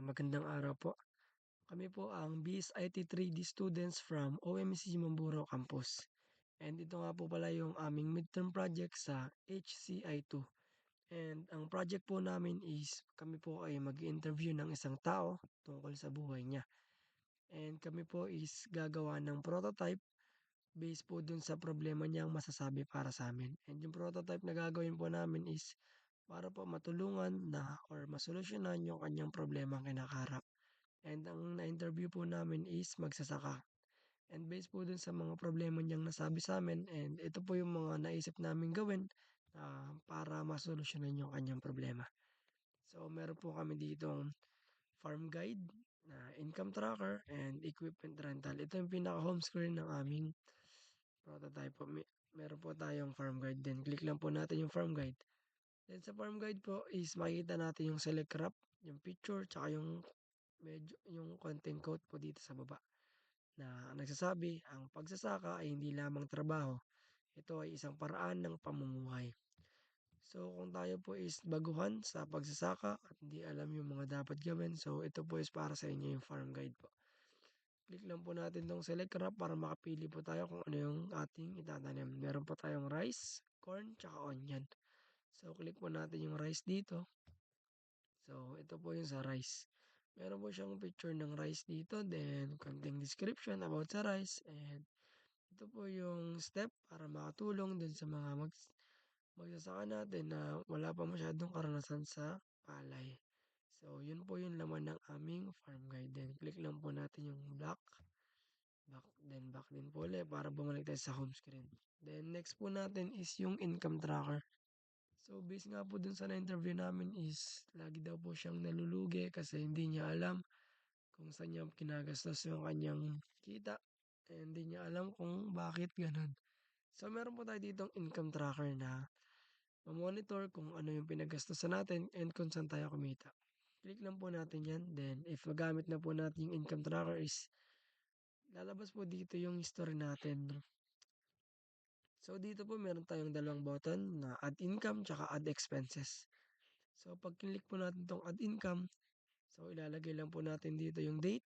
Magandang araw po. Kami po ang BSIT 3D students from OMC Mamburo Campus. And ito nga po pala yung aming midterm project sa HCI2. And ang project po namin is kami po ay mag-interview ng isang tao tungkol sa buhay niya. And kami po is gagawa ng prototype based po dun sa problema niyang masasabi para sa amin. And yung prototype na gagawin po namin is para po matulungan na or masolusyonan yung kanyang problema kinakaharap. And ang na-interview po namin is magsasaka. And based po dun sa mga problema niyang nasabi sa sa'min and ito po yung mga naisip naming gawin, para masolusyonan yung kanyang problema. So meron po kami ditong farm guide na income tracker and equipment rental. Ito yung pinaka-home screen ng aming prototype po. Meron po tayong farm guide then click lang po natin yung farm guide. Then sa farm guide po is makikita natin yung select crop, yung picture, tsaka yung medyo yung konting quote po dito sa baba na nagsasabi, "Ang pagsasaka ay hindi lamang trabaho, ito ay isang paraan ng pamumuhay." So kung tayo po is baguhan sa pagsasaka at hindi alam yung mga dapat gawin, so ito po is para sa inyo yung farm guide po. Click lang po natin 'tong select crop para makapili po tayo kung ano yung ating itatanim. Meron po tayong rice, corn, tsaka onion. So click po natin yung rice dito. So, ito po yung sa rice. Meron po siyang picture ng rice dito, then konting description about sa rice, and ito po yung step para makatulong dun sa mga magsasaka natin na wala pa masyadong karanasan sa palay. So, yun po yung laman ng aming farm guide. Then, click lang po natin yung back din po ulit para bumalik tayo sa home screen. Then, next po natin is yung income tracker. So, based nga po dun sa na-interview namin is lagi daw po siyang nalulugi kasi hindi niya alam kung saan niya kinagastos yung kanyang kita. And hindi niya alam kung bakit ganun. So, meron po tayo ditong income tracker na ma-monitor kung ano yung pinagastusan natin and kung saan tayo kumita. Click lang po natin yan. Then, if magamit na po natin yung income tracker is lalabas po dito yung history natin. So, dito po meron tayong dalawang button na add income tsaka add expenses. So, pag click po natin tong add income, so ilalagay lang po natin dito yung date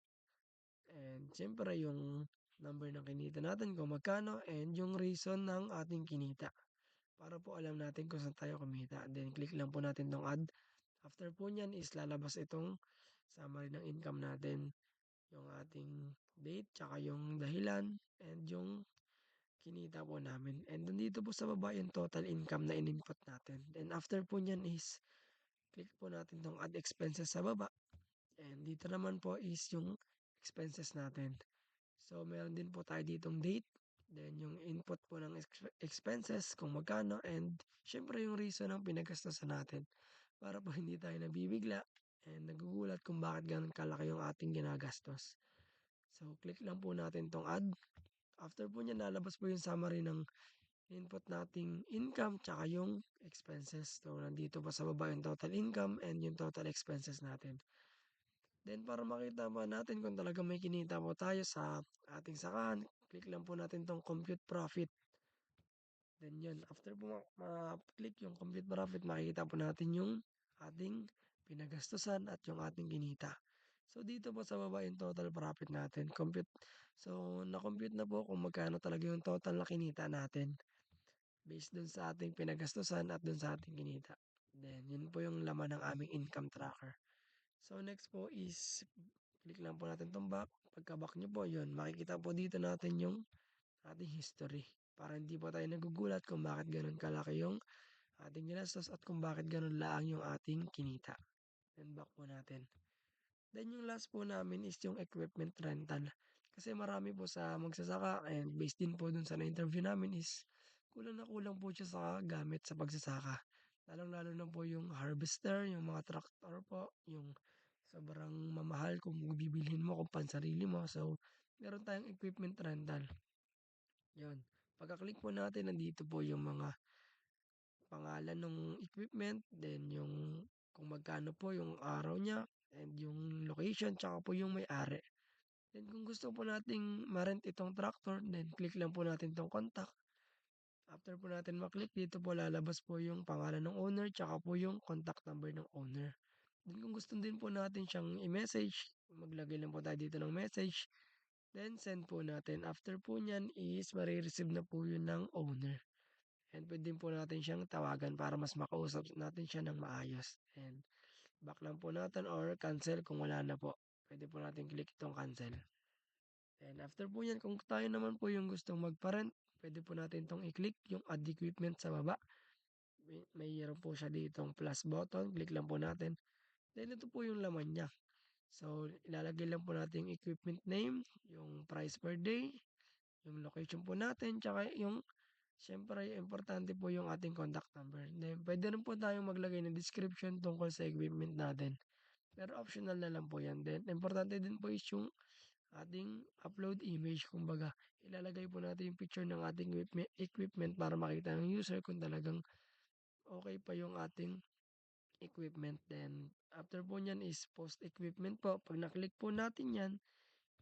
and siyempre yung number ng kinita natin kung magkano and yung reason ng ating kinita. Para po alam natin kung saan tayo kumita. Then click lang po natin tong add. After po niyan is lalabas itong summary ng income natin, yung ating date, tsaka yung dahilan and yung kinita po namin. And nandito po sa baba yung total income na in-input natin. Then after po niyan is click po natin tong add expenses sa baba. And dito naman po is yung expenses natin. So, meron din po tayo ditong date, then yung input po ng expenses kung magkano, and syempre yung reason ng pinagastusan natin para po hindi tayo nabibigla and nagugulat kung bakit ganun kalaki yung ating ginagastos. So, click lang po natin tong add. After po niyan, lalabas po yung summary ng input nating income tsaka yung expenses. So, nandito pa sa baba yung total income and yung total expenses natin. Then para makita pa natin kung talagang may kinita po tayo sa ating sakahan, click lang po natin 'tong compute profit. Then 'yun, after po ma-click yung compute profit, makikita po natin yung ating pinagastusan at yung ating kinita. So dito po sa baba yung total profit natin, compute. So na-compute na po kung magkano talaga yung total na kinita natin based dun sa ating pinagastusan at dun sa ating kinita. Then 'yun po yung laman ng aming income tracker. So next po is click lang po natin 'tong back. Pagka-back niyo po 'yun, makikita po dito natin yung ating history para hindi po tayo nagugulat kung bakit gano'n kalaki yung ating ginastos at kung bakit gano'n laang yung ating kinita. Then back po natin. Then yung last po namin is yung equipment rental. Kasi marami po sa magsasaka and based din po dun sa na-interview namin is kulang na kulang po siya sa gamit sa pagsasaka. Lalong-lalo na po yung harvester, yung mga tractor po, yung sobrang mamahal kung bibilhin mo kung pansarili mo. So, meron tayong equipment rental. Yun. Pagka-click po natin, nandito po yung mga pangalan ng equipment, then yung kung magkano po yung araw niya, and yung location, tsaka po yung may-ari. Then kung gusto po nating ma-rent itong tractor, then click lang po natin 'tong contact. After po natin ma-click, dito po lalabas po yung pangalan ng owner, tsaka po yung contact number ng owner. then kung gusto din po natin siyang i-message, maglagay lang po tayo dito ng message, then send po natin. After po niyan is mare-receive na po yun ng owner. And puwede din po natin siyang tawagan para mas makausap natin siya ng maayos. And back lang po natin or cancel kung wala na po. Puwede po natin click itong cancel. Then after po niyan kung tayo naman po yung gustong magpa-rent, puwede po natin 'tong i-click yung add equipment sa baba. Mayroon po siya ditong plus button, click lang po natin. Then ito po yung laman niya. So, ilalagay lang po natin yung equipment name, yung price per day, yung location po natin, tsaka yung siyempre importante po yung ating contact number. Then puwede rin po tayong maglagay ng description tungkol sa equipment natin, pero optional na lang po 'yan. Then importante din po is yung ating upload image, kumbaga ilalagay po natin yung picture ng ating equipment para makita ng user kung talagang okey pa yung ating equipment. Then after po niyan is post equipment po, 'pag na-click po natin 'yan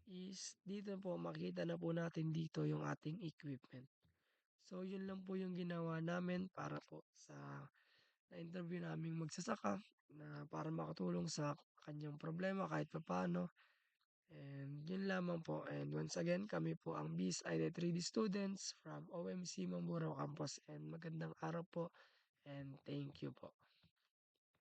is dito po makikita na po natin dito yung ating equipment. So yun lang po yung ginawa namin para po sa na-interview naming magsasaka na para makatulong sa kanyang problema kahit papaano. And yun lamang po, and once again kami po ang BIS-ID 3D students from OMC Mamburao Campus, and magandang araw po and thank you po.